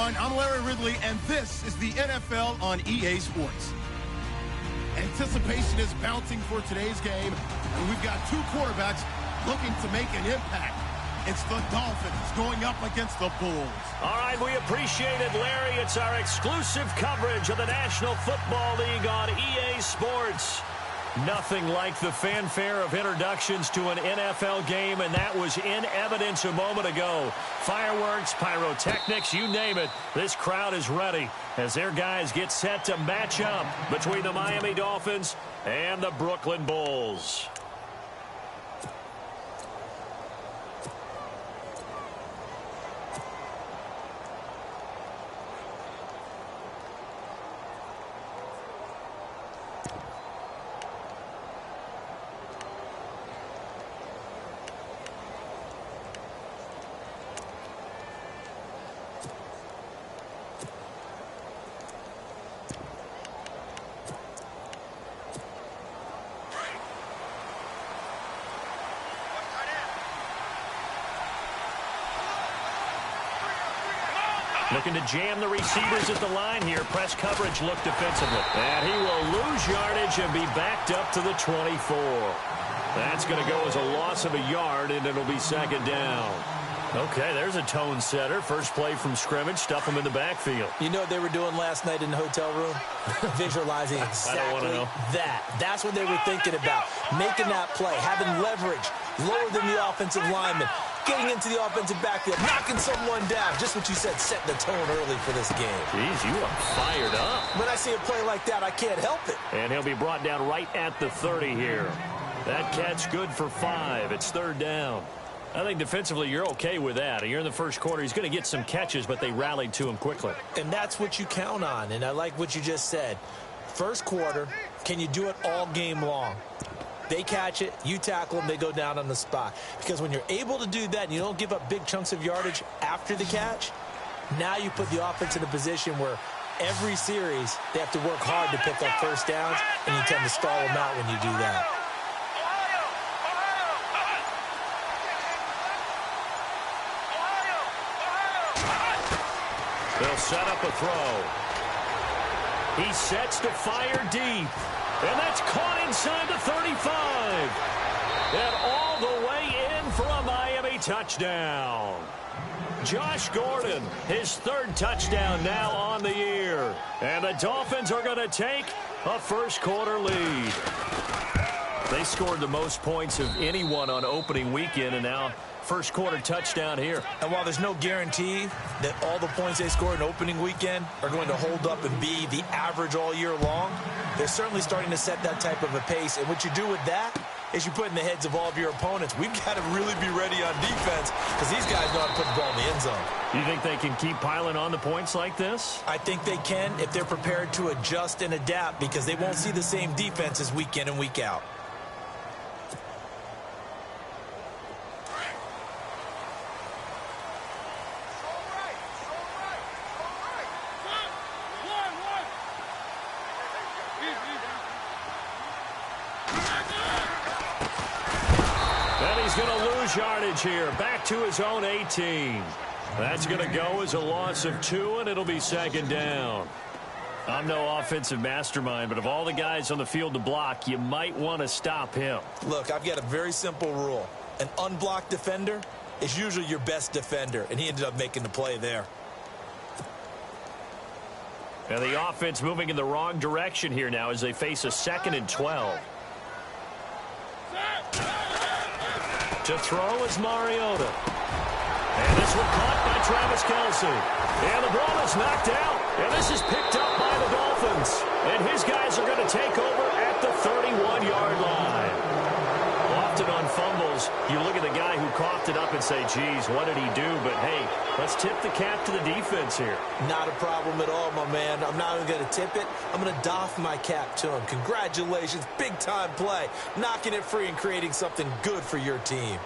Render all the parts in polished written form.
everyone. I'm Larry Ridley, and this is the NFL on EA Sports. Anticipation is bouncing for today's game, and we've got two quarterbacks looking to make an impact. It's the Dolphins going up against the Bulls. All right, we appreciate it, Larry. It's our exclusive coverage of the National Football League on EA Sports. Nothing like the fanfare of introductions to an NFL game, and that was in evidence a moment ago. Fireworks, pyrotechnics, you name it. This crowd is ready as their guys get set to match up between the Miami Dolphins and the Brooklyn Bulls. Looking to jam the receivers at the line here. Press coverage look defensively. And he will lose yardage and be backed up to the 24. That's going to go as a loss of a yard, and it'll be second down. Okay, there's a tone setter. First play from scrimmage. Stuff him in the backfield. You know what they were doing last night in the hotel room? Visualizing exactly that. That's what they were thinking about. Making that play, having leverage, lower than the offensive lineman, getting into the offensive backfield, knocking someone down. Just what you said, setting the tone early for this game. Jeez, you are fired up. When I see a play like that, I can't help it. And he'll be brought down right at the 30 here. That catch good for 5. It's third down. I think defensively you're okay with that. You're in the first quarter. He's going to get some catches, but they rallied to him quickly. And that's what you count on, and I like what you just said. First quarter, can you do it all game long? They catch it, you tackle them, they go down on the spot. Because when you're able to do that and you don't give up big chunks of yardage after the catch, now you put the offense in a position where every series they have to work hard to pick up first downs, and you tend to stall them out when you do that. They'll set up a throw. He sets to fire deep. And that's caught inside the 35. And all the way in for a Miami touchdown. Josh Gordon, his third touchdown now on the year. And the Dolphins are going to take a first quarter lead. They scored the most points of anyone on opening weekend, and now first quarter touchdown here. And while there's no guarantee that all the points they scored in opening weekend are going to hold up and be the average all year long, they're certainly starting to set that type of a pace. And what you do with that is you put in the heads of all of your opponents, we've got to really be ready on defense because these guys know how to put the ball in the end zone. You think they can keep piling on the points like this? I think they can if they're prepared to adjust and adapt, because they won't see the same defenses week in and week out. Yardage here, back to his own 18. That's going to go as a loss of 2, and it'll be second down. I'm no offensive mastermind, but of all the guys on the field to block, you might want to stop him. Look, I've got a very simple rule. An unblocked defender is usually your best defender, and he ended up making the play there. And the offense moving in the wrong direction here now as they face a 2nd and 12. To throw is Mariota. And this one caught by Travis Kelce. And the ball is knocked out. And this is picked up by the Dolphins. And his guys are going to take over at the 31-yard line. Often on fumbles, you look at the guy who coughed it up and say, geez, what did he do? But, hey, let's tip the cap to the defense here. Not a problem at all, my man. I'm not even going to tip it. I'm going to doff my cap to him. Congratulations. Big-time play. Knocking it free and creating something good for your team.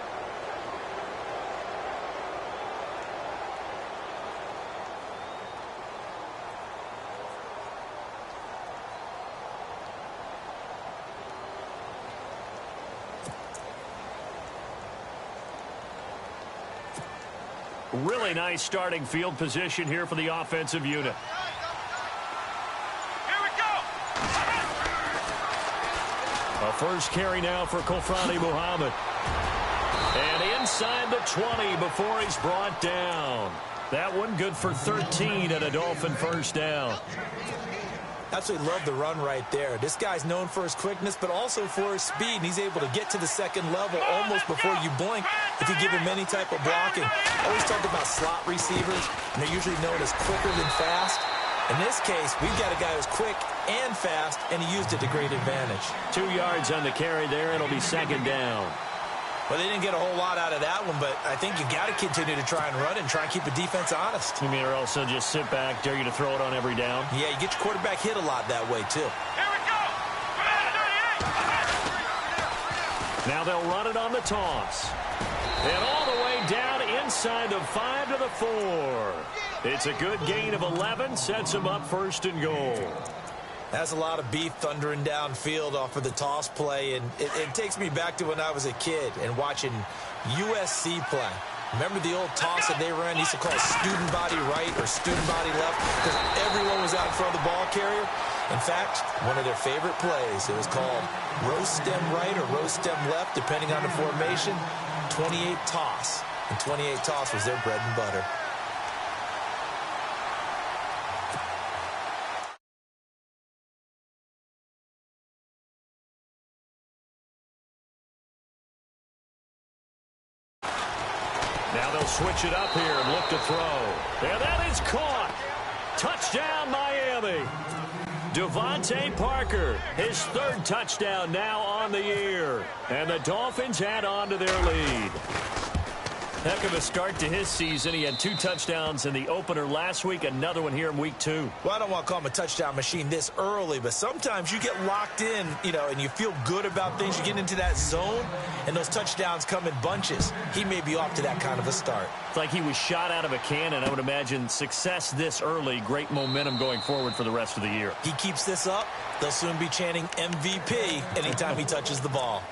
Really nice starting field position here for the offensive unit. Here we go. A first carry now for Kofrani Muhammad. And inside the 20 before he's brought down. That one good for 13 and a Dolphin first down. Absolutely love the run right there. This guy's known for his quickness, but also for his speed, and he's able to get to the second level almost before you blink if you give him any type of blocking. Always talk about slot receivers, and they're usually known as quicker than fast. In this case, we've got a guy who's quick and fast, and he used it to great advantage. 2 yards on the carry there. It'll be second down. Well, they didn't get a whole lot out of that one, but I think you got to continue to try and run it and try and keep the defense honest. You mean, or also just sit back, dare you to throw it on every down? Yeah, you get your quarterback hit a lot that way, too. Here we go. Now they'll run it on the toss. And all the way down inside the 5 to the 4. It's a good gain of 11, sets them up first and goal. That's a lot of beef thundering downfield off of the toss play, and it takes me back to when I was a kid and watching USC play. Remember the old toss that they ran? They used to call it student body right or student body left because everyone was out in front of the ball carrier. In fact, one of their favorite plays, it was called roast stem right or roast stem left, depending on the formation, 28 toss. And 28 toss was their bread and butter. Now they'll switch it up here and look to throw. And that is caught. Touchdown, Miami. Devontae Parker, his third touchdown now on the year. And the Dolphins add on to their lead. Heck of a start to his season. He had 2 touchdowns in the opener last week, another one here in week 2. Well, I don't want to call him a touchdown machine this early, but sometimes you get locked in, and you feel good about things. You get into that zone, and those touchdowns come in bunches. He may be off to that kind of a start. It's like he was shot out of a cannon. I would imagine success this early, great momentum going forward for the rest of the year. He keeps this up, they'll soon be chanting MVP anytime he touches the ball.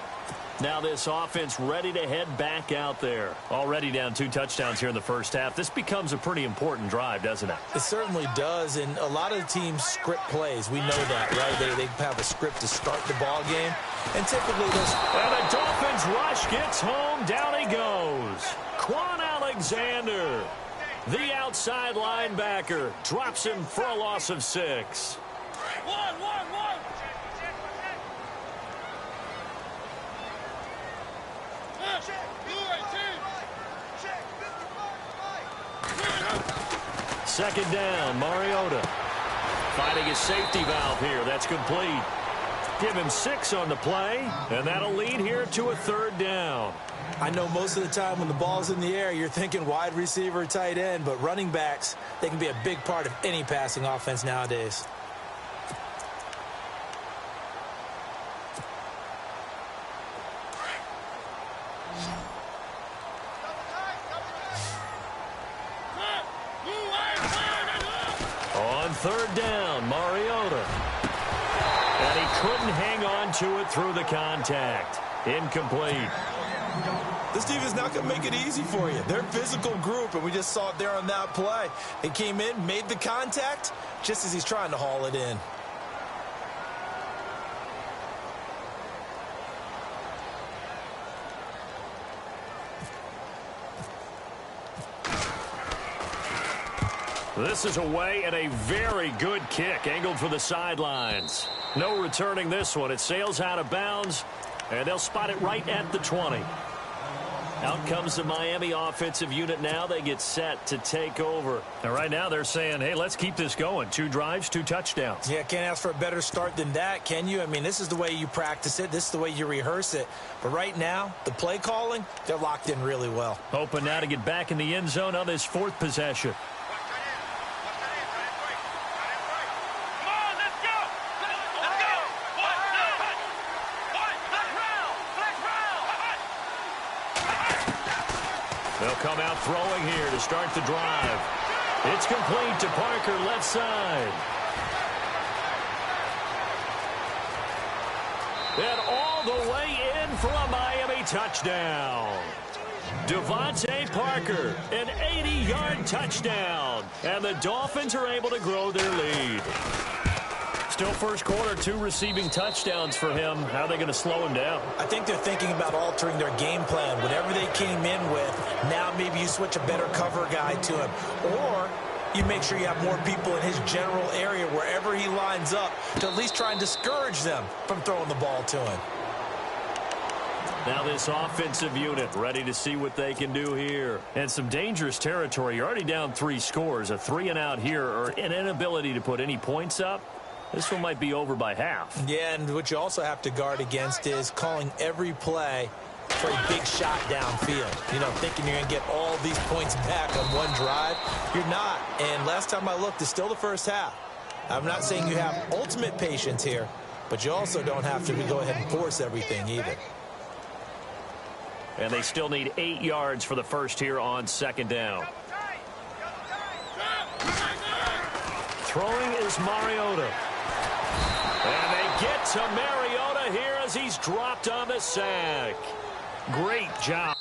Now this offense ready to head back out there. Already down 2 touchdowns here in the first half. This becomes a pretty important drive, doesn't it? It certainly does, and a lot of the teams script plays. We know that, right? They have a script to start the ball game, and typically those... And the Dolphins rush gets home. Down he goes. Quan Alexander, the outside linebacker, drops him for a loss of 6. One. Second down, Mariota. Finding his safety valve here. That's complete. Give him 6 on the play, and that'll lead here to a third down. I know most of the time when the ball's in the air, you're thinking wide receiver, tight end, but running backs, they can be a big part of any passing offense nowadays. On third down, Mariota. And he couldn't hang on to it through the contact. Incomplete. This team is not going to make it easy for you. They're a physical group, and we just saw it there on that play. They came in, made the contact, just as he's trying to haul it in. This is away and a very good kick, angled for the sidelines. No returning this one. It sails out of bounds, and they'll spot it right at the 20. Out comes the Miami offensive unit now. They get set to take over. And right now they're saying, hey, let's keep this going. 2 drives, 2 touchdowns. Yeah, can't ask for a better start than that, can you? I mean, this is the way you practice it. This is the way you rehearse it. But right now, the play calling, they're locked in really well. Hoping now to get back in the end zone on this 4th possession. They'll come out throwing here to start the drive. It's complete to Parker, left side. And all the way in for a Miami touchdown. Devontae Parker, an 80-yard touchdown. And the Dolphins are able to grow their lead. Still first quarter, 2 receiving touchdowns for him. How are they going to slow him down? I think they're thinking about altering their game plan. Whatever they came in with, now maybe you switch a better cover guy to him. Or you make sure you have more people in his general area wherever he lines up to at least try and discourage them from throwing the ball to him. Now this offensive unit ready to see what they can do here. And some dangerous territory. You're already down 3 scores. A 3-and-out here or an inability to put any points up. This one might be over by half. Yeah, and what you also have to guard against is calling every play for a big shot downfield. You know, thinking you're going to get all these points back on one drive. You're not. And last time I looked, it's still the first half. I'm not saying you have ultimate patience here, but you also don't have to go ahead and force everything either. And they still need 8 yards for the first here on 2nd down. Throwing is Mariota. And they get to Mariota here as he's dropped on the sack. Great job.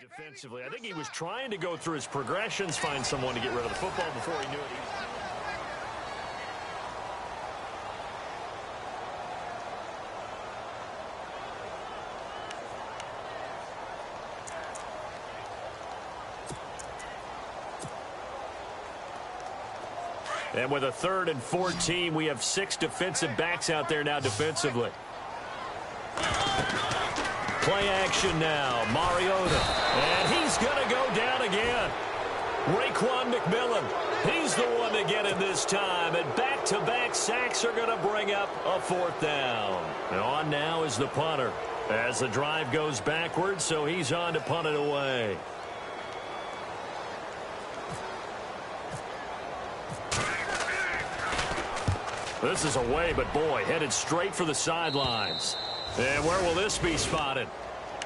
Defensively, I think he was trying to go through his progressions, find someone to get rid of the football before he knew it. And with a 3rd and 14, we have 6 defensive backs out there now defensively. Play action now, Mariota. And he's going to go down again. Raekwon McMillan, he's the one to get in this time. And back-to-back sacks are going to bring up a 4th down. And on now is the punter as the drive goes backwards, so he's on to punt it away. This is away, but boy, headed straight for the sidelines. And where will this be spotted?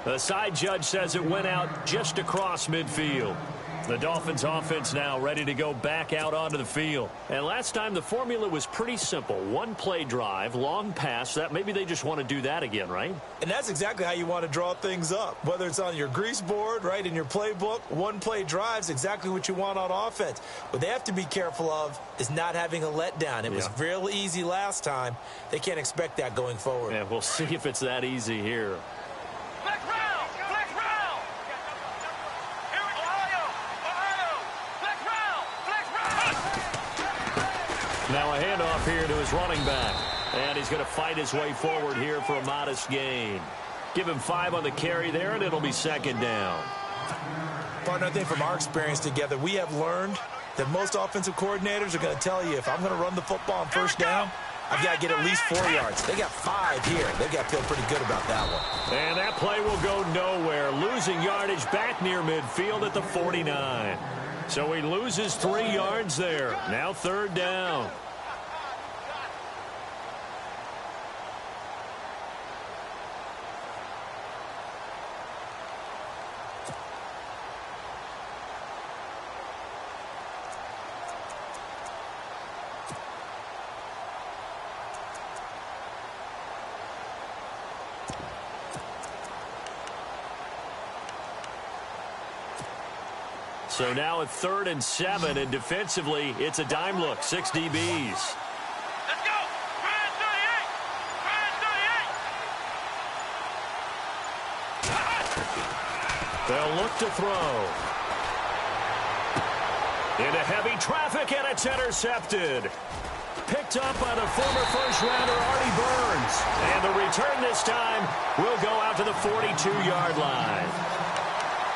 The side judge says it went out just across midfield. The Dolphins offense now ready to go back out onto the field. And last time the formula was pretty simple. 1-play drive, long pass. That maybe they just want to do that again, right? And that's exactly how you want to draw things up. Whether it's on your grease board, right, in your playbook, 1-play drive is exactly what you want on offense. What they have to be careful of is not having a letdown. It was real easy last time. They can't expect that going forward. Yeah, we'll see if it's that easy here. Now a handoff here to his running back. And he's going to fight his way forward here for a modest gain. Give him 5 on the carry there, and it'll be 2nd down. Partner, I think from our experience together, we have learned that most offensive coordinators are going to tell you, if I'm going to run the football on 1st down, I've got to get at least 4 yards. They got 5 here. They got to feel pretty good about that one. And that play will go nowhere. Losing yardage back near midfield at the 49. So he loses 3 yards there. Now 3rd down. So now at 3rd and 7, and defensively, it's a dime look, 6 DBs. Let's go! Ryan 38! They'll look to throw. Into heavy traffic, and it's intercepted. Picked up by the former first-rounder, Artie Burns. And the return this time will go out to the 42-yard line.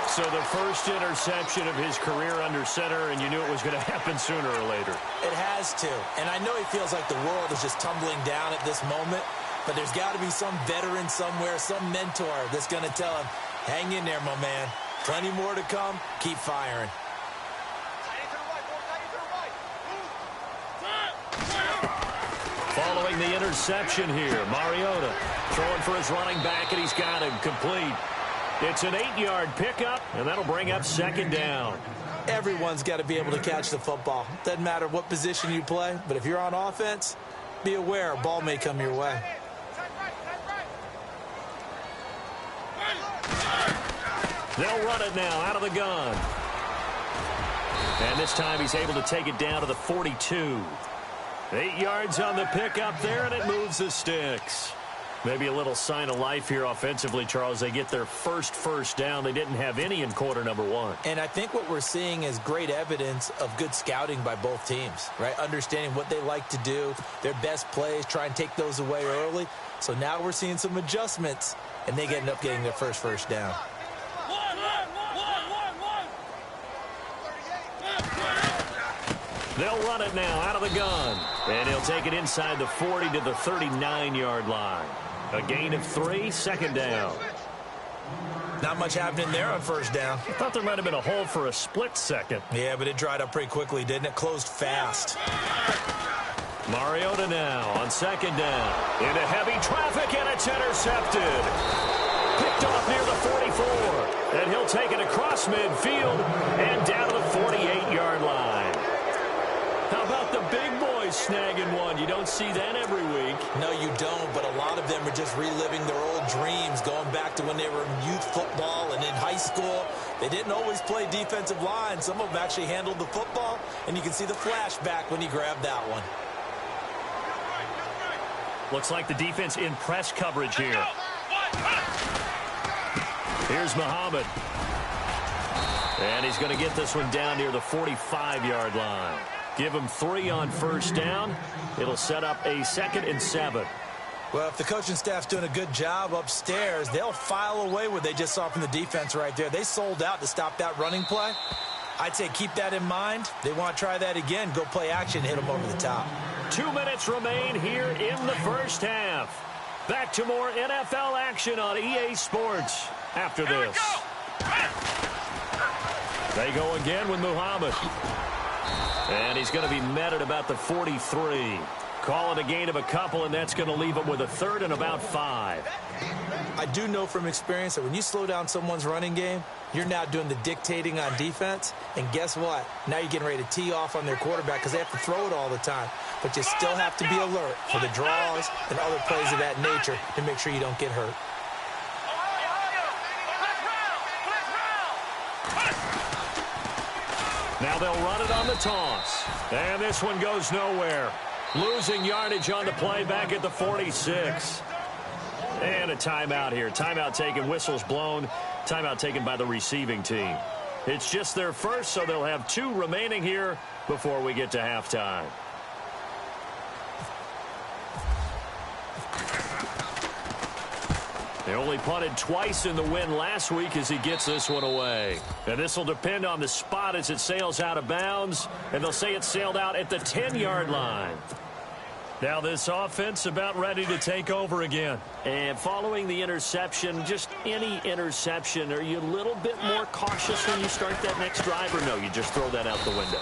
So the first interception of his career under center, and you knew it was going to happen sooner or later. It has to. And I know he feels like the world is just tumbling down at this moment, but there's got to be some veteran somewhere, some mentor that's going to tell him, hang in there, my man. Plenty more to come. Keep firing. Following the interception here, Mariota throwing for his running back, and he's got him complete. It's an 8-yard pickup, and that'll bring up 2nd down. Everyone's got to be able to catch the football. Doesn't matter what position you play, but if you're on offense, be aware, a ball may come your way. They'll run it now out of the gun. And this time he's able to take it down to the 42. 8 yards on the pickup there, and it moves the sticks. Maybe a little sign of life here offensively, Charles. They get their first down. They didn't have any in quarter number 1. And I think what we're seeing is great evidence of good scouting by both teams, right? Understanding what they like to do, their best plays, try and take those away early. So now we're seeing some adjustments, and they end up getting their first down. They'll run it now out of the gun. And he'll take it inside the 40 to the 39-yard line. A gain of 3, second down. Not much happening there on first down. I thought there might have been a hole for a split second. Yeah, but it dried up pretty quickly, didn't it? Closed fast. Mariota now on second down. Into heavy traffic, and it's intercepted. Picked off near the 44. And he'll take it across midfield and down to the 48-yard line. How about the big boys snagging one? You don't see that every week. No, you don't, but a lot of them are just reliving their old dreams, going back to when they were in youth football and in high school. They didn't always play defensive line. Some of them actually handled the football, and you can see the flashback when he grabbed that one. Looks like the defense in press coverage here. Here's Muhammad. And he's going to get this one down near the 45-yard line. Give him 3 on first down. It'll set up a 2nd and 7. Well, if the coaching staff's doing a good job upstairs, they'll file away what they just saw from the defense right there. They sold out to stop that running play. I'd say keep that in mind. They want to try that again. Go play action, hit them over the top. 2 minutes remain here in the first half. Back to more NFL action on EA Sports after this. They go again with Muhammad. And he's going to be met at about the 43. Call it a gain of a couple, and that's going to leave him with a 3rd and about 5. I do know from experience that when you slow down someone's running game, you're now doing the dictating on defense. And guess what? Now you're getting ready to tee off on their quarterback because they have to throw it all the time. But you still have to be alert for the draws and other plays of that nature to make sure you don't get hurt. Now they'll run it on the toss. And this one goes nowhere. Losing yardage on the play back at the 46. And a timeout here. Timeout taken, whistles blown. Timeout taken by the receiving team. It's just their first, so they'll have 2 remaining here before we get to halftime. They only punted twice in the win last week as he gets this one away. And this will depend on the spot as it sails out of bounds. And they'll say it sailed out at the 10-yard line. Now this offense about ready to take over again. And following the interception, just any interception, are you a little bit more cautious when you start that next drive? Or no, you just throw that out the window?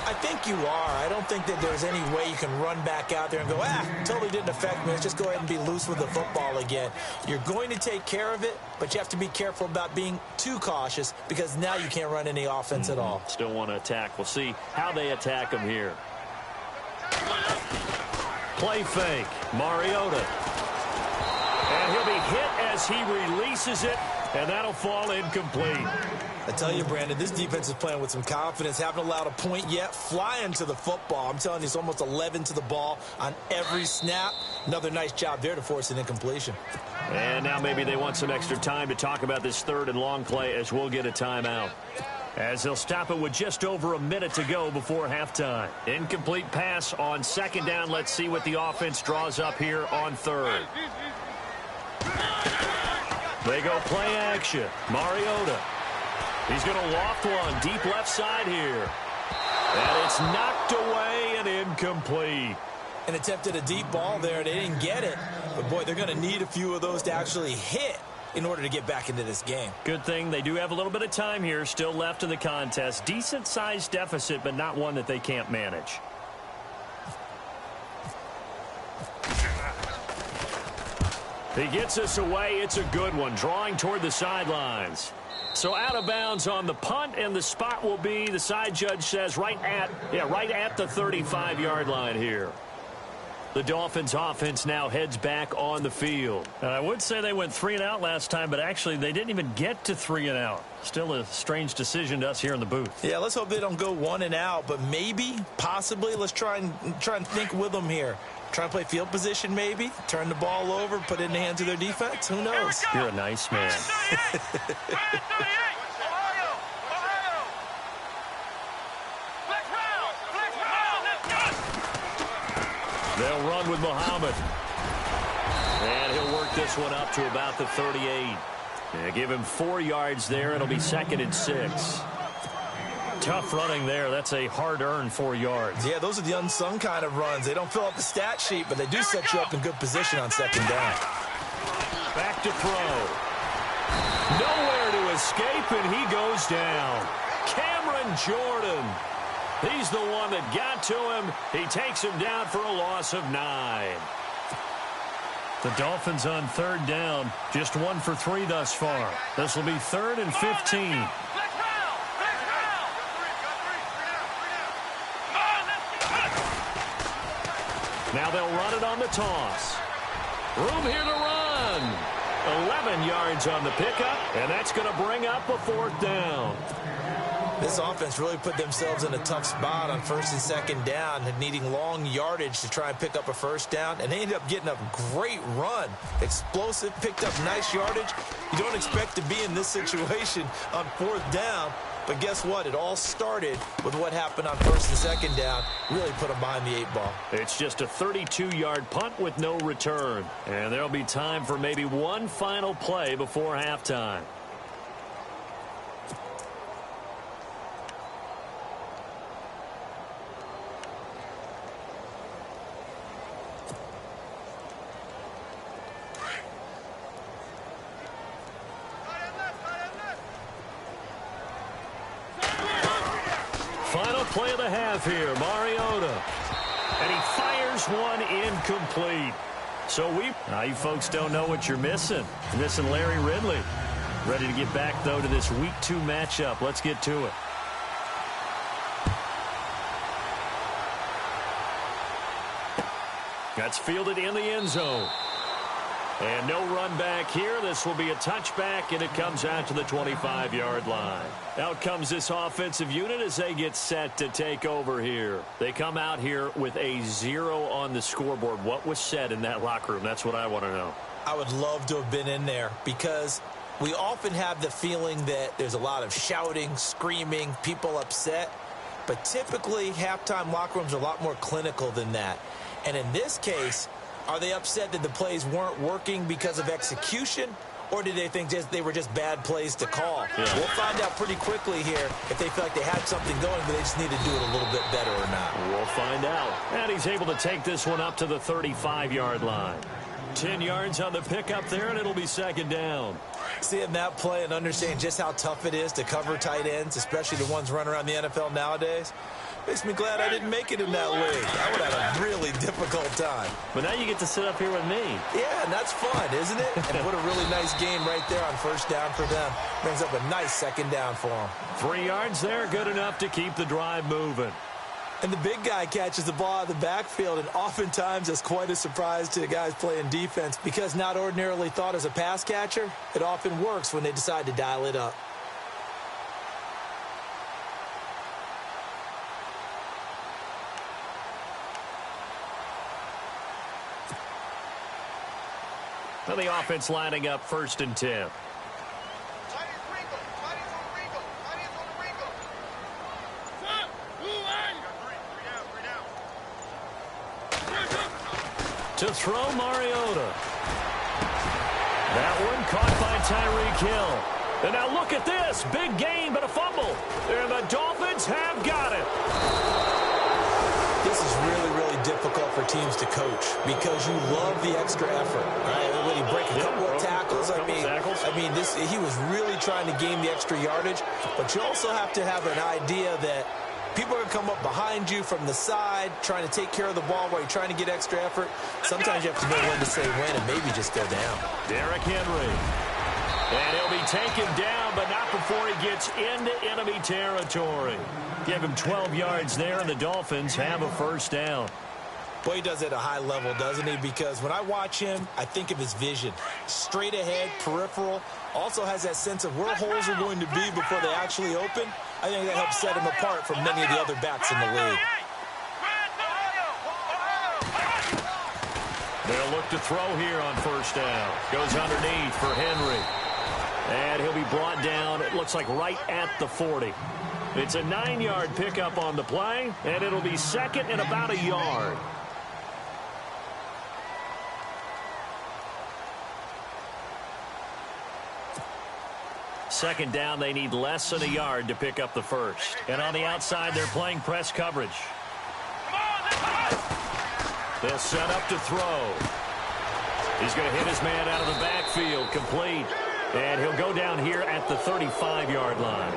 I think you are. I don't think that there's any way you can run back out there and go, totally didn't affect me. Let's just go ahead and be loose with the football again. You're going to take care of it, but you have to be careful about being too cautious because now you can't run any offense at all. Still want to attack. We'll see how they attack him here. Play fake. Mariota. And he'll be hit as he releases it, and that'll fall incomplete. I tell you, Brandon, this defense is playing with some confidence. Haven't allowed a point yet. Flying to the football. I'm telling you, it's almost 11 to the ball on every snap. Another nice job there to force an incompletion. And now maybe they want some extra time to talk about this 3rd and long play as we'll get a timeout. As they'll stop it with just over a minute to go before halftime. Incomplete pass on 2nd down. Let's see what the offense draws up here on 3rd. They go play action. Mariota. He's going to loft one deep left side here. And it's knocked away and incomplete. And attempted a deep ball there. They didn't get it. But, boy, they're going to need a few of those to actually hit in order to get back into this game. Good thing they do have a little bit of time here still left in the contest. Decent-sized deficit, but not one that they can't manage. He gets us away. It's a good one, drawing toward the sidelines. So out of bounds on the punt, and the spot will be, the side judge says, right at the 35-yard line here. The Dolphins offense now heads back on the field. I would say they went 3 and out last time, but actually they didn't even get to 3 and out. Still a strange decision to us here in the booth. Yeah, let's hope they don't go 1 and out, but maybe, possibly, let's try and think with them here. Try and play field position maybe, turn the ball over, put it in the hands of their defense. Who knows? You're a nice man. They'll run with Muhammad. And he'll work this one up to about the 38. Yeah, give him 4 yards there. It'll be 2nd and 6. Tough running there. That's a hard-earned 4 yards. Yeah, those are the unsung kind of runs. They don't fill up the stat sheet, but they do set you up in good position on 2nd down. Back to throw. Nowhere to escape, and he goes down. Cameron Jordan. He's the one that got to him. He takes him down for a loss of 9. The Dolphins on 3rd down. Just 1 for 3 thus far. This will be 3rd and 15. Now they'll run it on the toss. Room here to run. 11 yards on the pickup, and that's going to bring up a 4th down. This offense really put themselves in a tough spot on 1st and 2nd down and needing long yardage to try and pick up a 1st down, and they ended up getting a great run. Explosive, picked up nice yardage. You don't expect to be in this situation on 4th down, but guess what? It all started with what happened on 1st and 2nd down. Really put them behind the 8 ball. It's just a 32-yard punt with no return, and there'll be time for maybe one final play before halftime. Final play of the half here, Mariota. And he fires one incomplete. So now you folks don't know what you're missing. You're missing Larry Ridley. Ready to get back, though, to this Week 2 matchup. Let's get to it. That's fielded in the end zone. And no run back here. This will be a touchback, and it comes out to the 25-yard line. Out comes this offensive unit as they get set to take over here. They come out here with a 0 on the scoreboard. What was said in that locker room? That's what I want to know. I would love to have been in there because we often have the feeling that there's a lot of shouting, screaming, people upset. But typically, halftime locker rooms are a lot more clinical than that. And in this case, are they upset that the plays weren't working because of execution, or did they think they were just bad plays to call? Yeah. We'll find out pretty quickly here if they feel like they had something going, but they just need to do it a little bit better or not. We'll find out. And he's able to take this one up to the 35-yard line. 10 yards on the pickup there, and it'll be 2nd down. Seeing that play and understanding just how tough it is to cover tight ends, especially the ones running around the NFL nowadays, makes me glad I didn't make it in that league. I would have had a really difficult time. But now you get to sit up here with me. Yeah, and that's fun, isn't it? And put a really nice game right there on 1st down for them. Brings up a nice 2nd down for them. 3 yards there, good enough to keep the drive moving. And the big guy catches the ball out of the backfield, and oftentimes it's quite a surprise to the guys playing defense because not ordinarily thought as a pass catcher, it often works when they decide to dial it up. Now the offense lining up 1st and 10. To throw Mariota. That one caught by Tyreek Hill. And now look at this. Big gain, but a fumble. And the Dolphins have got it. This is really, really difficult for teams to coach because you love the extra effort. Right? When he break a couple of tackles, I mean, he was really trying to gain the extra yardage. But you also have to have an idea that people are going to come up behind you from the side, trying to take care of the ball while you're trying to get extra effort. Sometimes you have to know when to say when and maybe just go down. Derrick Henry. And he'll be taken down, but not before he gets into enemy territory. Give him 12 yards there, and the Dolphins have a 1st down. Boy, he does it at a high level, doesn't he? Because when I watch him, I think of his vision. Straight ahead, peripheral. Also has that sense of where holes are going to be before they actually open. I think that helps set him apart from many of the other backs in the league. They'll look to throw here on first down. Goes underneath for Henry. And he'll be brought down, it looks like right at the 40. It's a 9-yard pickup on the play, and it'll be second and about a yard. Second down, they need less than a yard to pick up the first. And on the outside, they're playing press coverage. They'll set up to throw. He's going to hit his man out of the backfield, complete. And he'll go down here at the 35-yard line.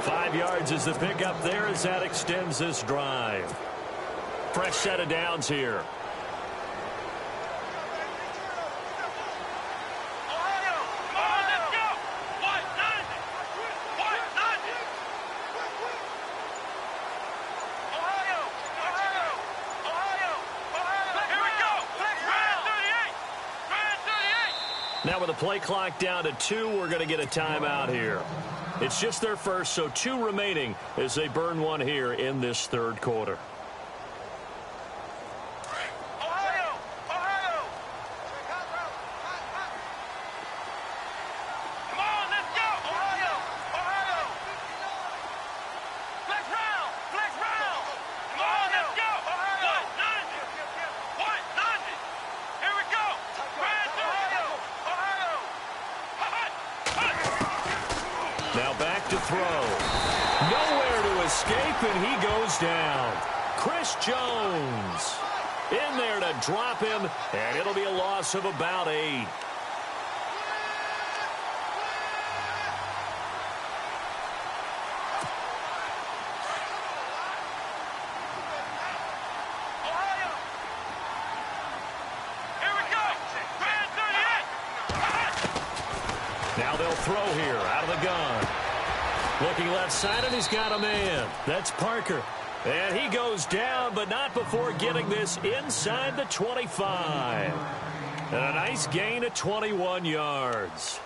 5 yards is the pickup there as that extends this drive. Fresh set of downs here. Now with the play clock down to 2, we're going to get a timeout here. It's just their first, so 2 remaining as they burn one here in this third quarter. Now back to throw. Nowhere to escape, and he goes down. Chris Jones in there to drop him, and it'll be a loss of about 8. Now they'll throw here out of the gun. Looking left side, and he's got a man. That's Parker. And he goes down, but not before getting this inside the 25. And a nice gain of 21 yards.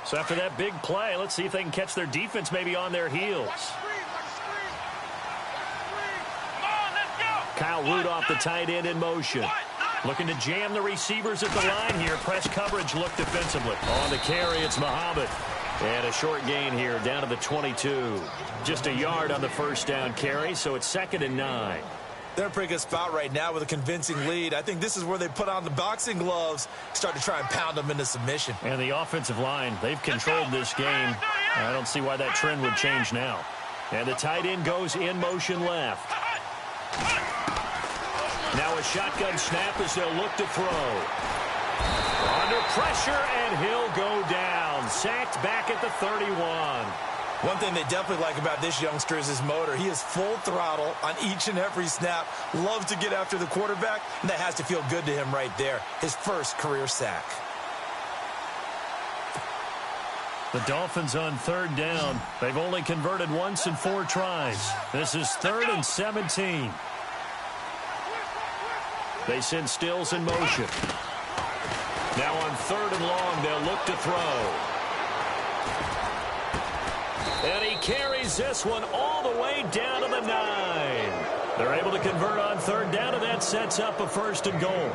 So after that big play, let's see if they can catch their defense maybe on their heels. Kyle Rudolph, the tight end, in motion. Looking to jam the receivers at the line here. Press coverage look defensively. On the carry, it's Muhammad. And a short gain here down to the 22. Just a yard on the first down carry, so it's 2nd and 9. They're in a pretty good spot right now with a convincing lead. I think this is where they put on the boxing gloves, start to try and pound them into submission. And the offensive line, they've controlled this game. I don't see why that trend would change now. And the tight end goes in motion left. Now a shotgun snap as they'll look to throw. Under pressure, and he'll go down. Sacked back at the 31. One thing they definitely like about this youngster is his motor. He is full throttle on each and every snap. Loves to get after the quarterback, and that has to feel good to him right there. His first career sack. The Dolphins on 3rd down. They've only converted once in 4 tries. This is 3rd and 17. They send Stills in motion. Now on 3rd and long, they'll look to throw. And he carries this one all the way down to the 9. They're able to convert on 3rd down, and that sets up a 1st and goal.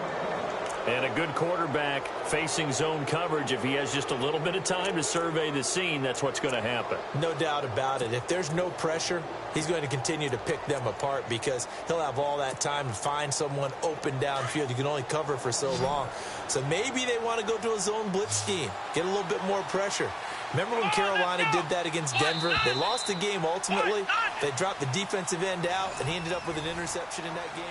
And a good quarterback facing zone coverage. If he has just a little bit of time to survey the scene, that's what's going to happen. No doubt about it. If there's no pressure, he's going to continue to pick them apart because he'll have all that time to find someone open downfield. You can only cover for so long. So maybe they want to go to a zone blitz scheme, get a little bit more pressure. Remember when Carolina did that against Denver? They lost the game ultimately. They dropped the defensive end out, and he ended up with an interception in that game.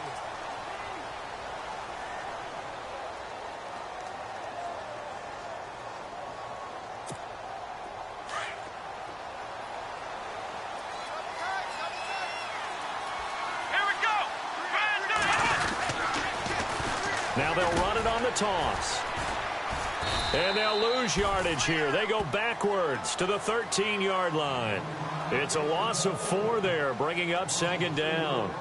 Now they'll run it on the toss. And they'll lose yardage here. They go backwards to the 13-yard line. It's a loss of 4 there, bringing up second down.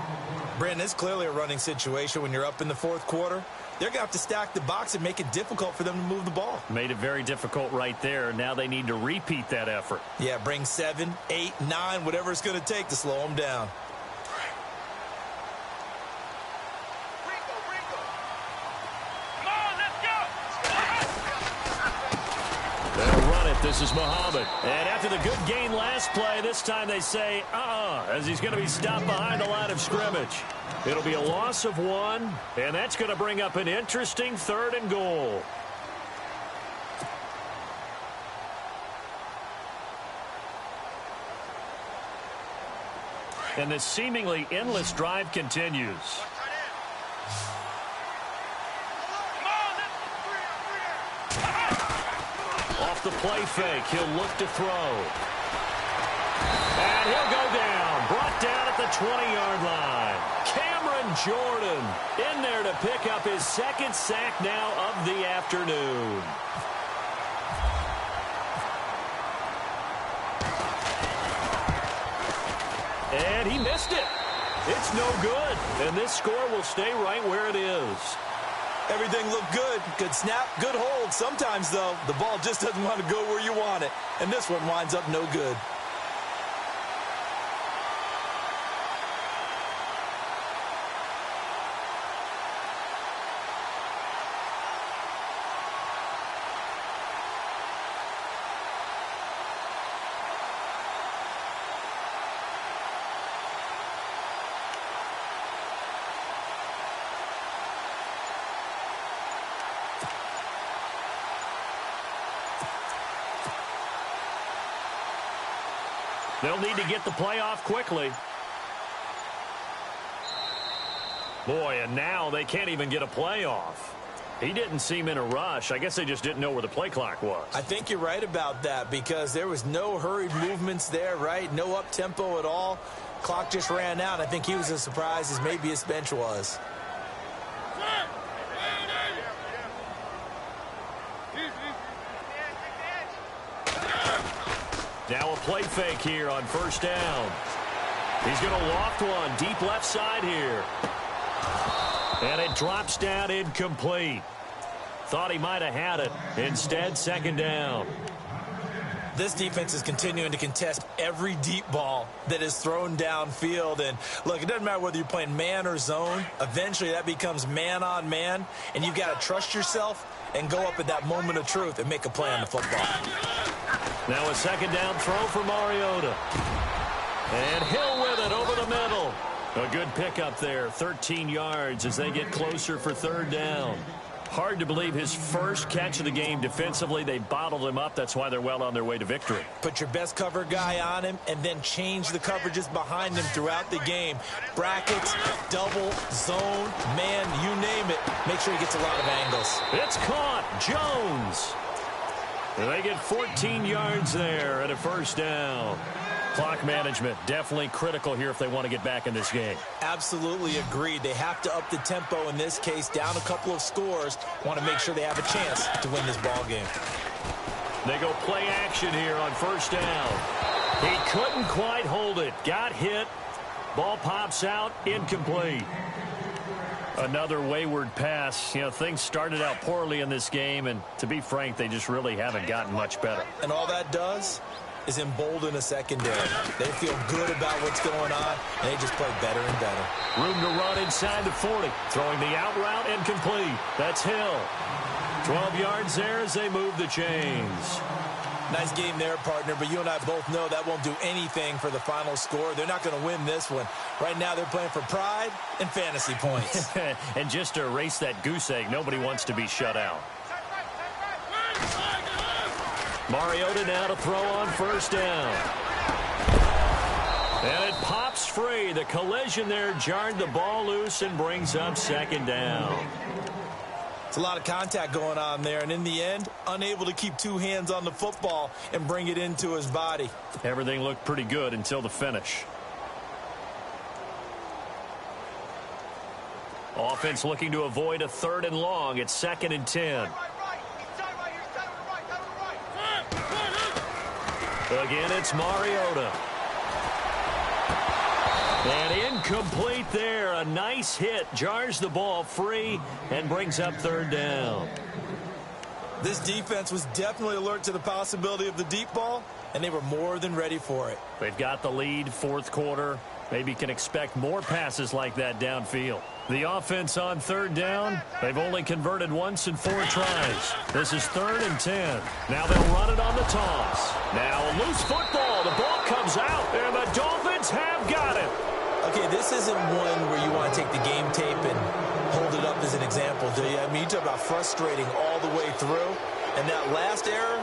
Brandon, it's clearly a running situation when you're up in the fourth quarter. They're going to have to stack the box and make it difficult for them to move the ball. Made it very difficult right there. Now they need to repeat that effort. Yeah, bring 7, 8, 9, whatever it's going to take to slow them down. This is Muhammad. And after the good gain last play, this time they say, as he's going to be stopped behind the line of scrimmage. It'll be a loss of 1, and that's going to bring up an interesting 3rd and goal. And this seemingly endless drive continues. Off the play fake, he'll look to throw. And he'll go down, brought down at the 20-yard line. Cameron Jordan in there to pick up his 2nd sack now of the afternoon. And he missed it. It's no good. And this score will stay right where it is. Everything looked good. Good snap, good hold. Sometimes, though, the ball just doesn't want to go where you want it. And this one winds up no good. They'll need to get the play off quickly. Boy, and now they can't even get a play off. He didn't seem in a rush. I guess they just didn't know where the play clock was. I think you're right about that because there was no hurried movements there, right? No up-tempo at all. Clock just ran out. I think he was as surprised as maybe his bench was. Now a play fake here on 1st down. He's going to loft one deep left side here. And it drops down incomplete. Thought he might have had it. Instead, 2nd down. This defense is continuing to contest every deep ball that is thrown downfield. And, look, it doesn't matter whether you're playing man or zone. Eventually, that becomes man on man. And you've got to trust yourself and go up at that moment of truth and make a play on the football. Now a 2nd down throw for Mariota. And Hill with it over the middle. A good pickup there, 13 yards as they get closer for 3rd down. Hard to believe his first catch of the game defensively. They bottled him up. That's why they're well on their way to victory. Put your best cover guy on him and then change the coverages behind him throughout the game. Brackets, double, zone, man, you name it. Make sure he gets a lot of angles. It's caught. Jones. They get 14 yards there at a 1st down. Clock management definitely critical here if they want to get back in this game. Absolutely agreed. They have to up the tempo in this case, down a couple of scores. Want to make sure they have a chance to win this ball game. They go play action here on 1st down. He couldn't quite hold it. Got hit. Ball pops out. Incomplete. Another wayward pass. You know, things started out poorly in this game, and to be frank, they just really haven't gotten much better. And all that does is embolden a secondary. They feel good about what's going on, and they just play better and better. Room to run inside the 40. Throwing the out route incomplete. That's Hill. 12 yards there as they move the chains. Nice game there, partner, but you and I both know that won't do anything for the final score. They're not going to win this one. Right now they're playing for pride and fantasy points. And just to erase that goose egg, nobody wants to be shut out. Mariota now to throw on 1st down. And it pops free. The collision there jarred the ball loose and brings up 2nd down. It's a lot of contact going on there, and in the end, unable to keep 2 hands on the football and bring it into his body. Everything looked pretty good until the finish. Offense looking to avoid a 3rd and long. It's 2nd and 10. Again, it's Mariota. And incomplete there. A nice hit. Jars the ball free and brings up third down. This defense was definitely alert to the possibility of the deep ball, and they were more than ready for it. They've got the lead, fourth quarter. Maybe can expect more passes like that downfield. The offense on third down, they've only converted once in 4 tries. This is 3rd and 10. Now they'll run it on the toss. Now a loose football. The ball comes out, and the Dolphins have got it. Okay, this isn't one where you want to take the game tape and hold it up as an example, do you? I mean, you talk about frustrating all the way through, and that last error,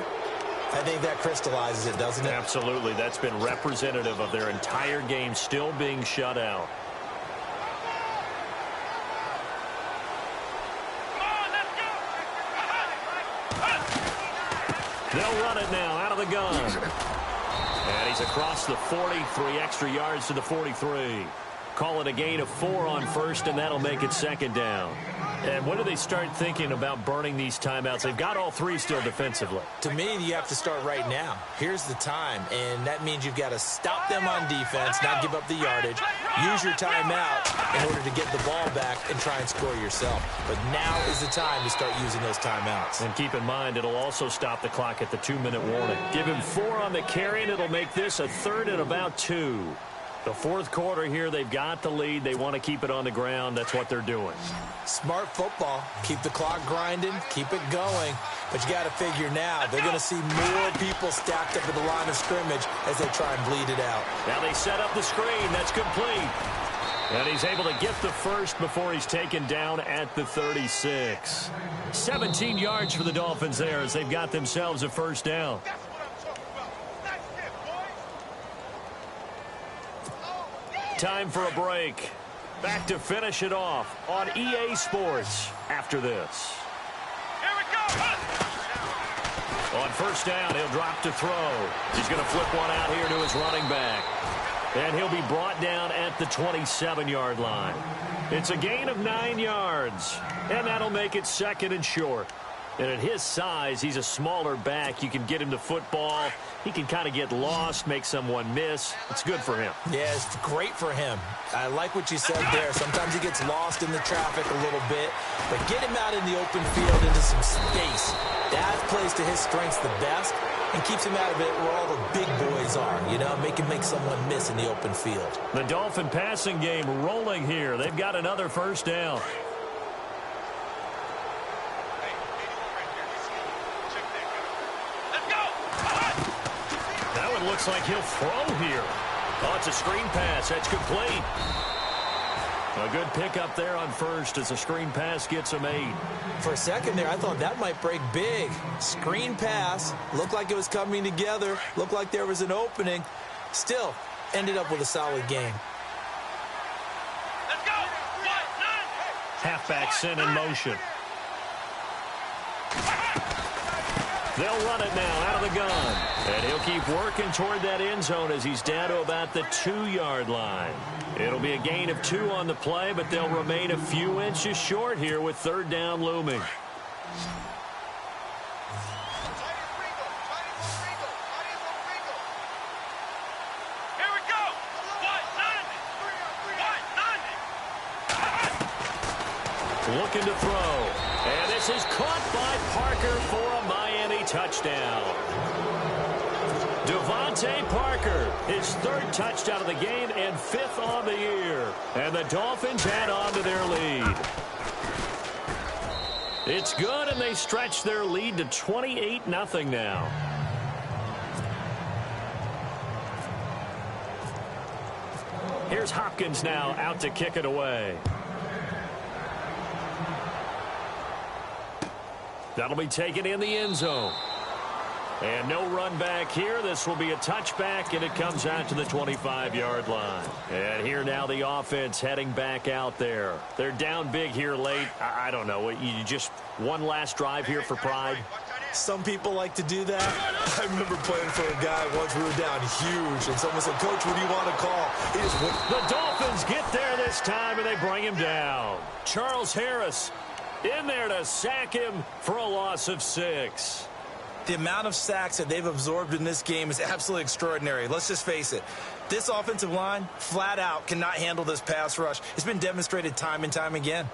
I think that crystallizes it, doesn't it? Absolutely. That's been representative of their entire game still being shut out. They'll run it now out of the gun. And he's across the 40, 3 extra yards to the 43. Call it a gain of 4 on first, and that'll make it 2nd down. And when do they start thinking about burning these timeouts? They've got all 3 still defensively. To me, you have to start right now. Here's the time, and that means you've got to stop them on defense, not give up the yardage, use your timeout in order to get the ball back and try and score yourself. But now is the time to start using those timeouts. And keep in mind, it'll also stop the clock at the 2-minute warning. Give him 4 on the carry, and it'll make this a 3rd and about 2. The fourth quarter here, they've got the lead. They want to keep it on the ground. That's what they're doing. Smart football. Keep the clock grinding. Keep it going. But you got to figure now, they're going to see more people stacked up at the line of scrimmage as they try and bleed it out. Now they set up the screen. That's complete. And he's able to get the first before he's taken down at the 36. 17 yards for the Dolphins there as they've got themselves a first down. Time for a break. Back to finish it off on EA Sports after this. Here we go. On first down, he'll drop to throw. He's going to flip one out here to his running back. And he'll be brought down at the 27-yard line. It's a gain of 9 yards. And that'll make it 2nd and short. And at his size, he's a smaller back. You can get him the football. He can kind of get lost, make someone miss. It's good for him. Yeah, it's great for him. I like what you said there. Sometimes he gets lost in the traffic a little bit. But get him out in the open field into some space. That plays to his strengths the best and keeps him out of it where all the big boys are, you know, make someone miss in the open field. The Dolphin passing game rolling here. They've got another first down. Looks like he'll throw here. Oh, it's a screen pass. That's complete. A good pickup there on first as a screen pass gets him 8. For a second there, I thought that might break big. Screen pass. Looked like it was coming together. Looked like there was an opening. Still, ended up with a solid game. Let's go. Halfback sent in motion. They'll run it now out of the gun. And he'll keep working toward that end zone as he's down to about the 2-yard line. It'll be a gain of 2 on the play, but they'll remain a few inches short here with 3rd down looming. Here we go. Looking to throw. And this is caught by Parker for a Miami touchdown. Devontae Parker, his 3rd touchdown of the game and 5th on the year. And the Dolphins add on to their lead. It's good, and they stretch their lead to 28-0 now. Here's Hopkins now out to kick it away. That'll be taken in the end zone. And no run back here. This will be a touchback, and it comes out to the 25-yard line. And here now the offense heading back out there. They're down big here late. I don't know. You just one last drive here for pride? Some people like to do that. I remember playing for a guy once we were down huge, and someone said, "Coach, what do you want to call?" He just went. The Dolphins get there this time, and they bring him down. Charles Harris in there to sack him for a loss of 6. The amount of sacks that they've absorbed in this game is absolutely extraordinary. Let's just face it. This offensive line, flat out, cannot handle this pass rush. It's been demonstrated time and time again.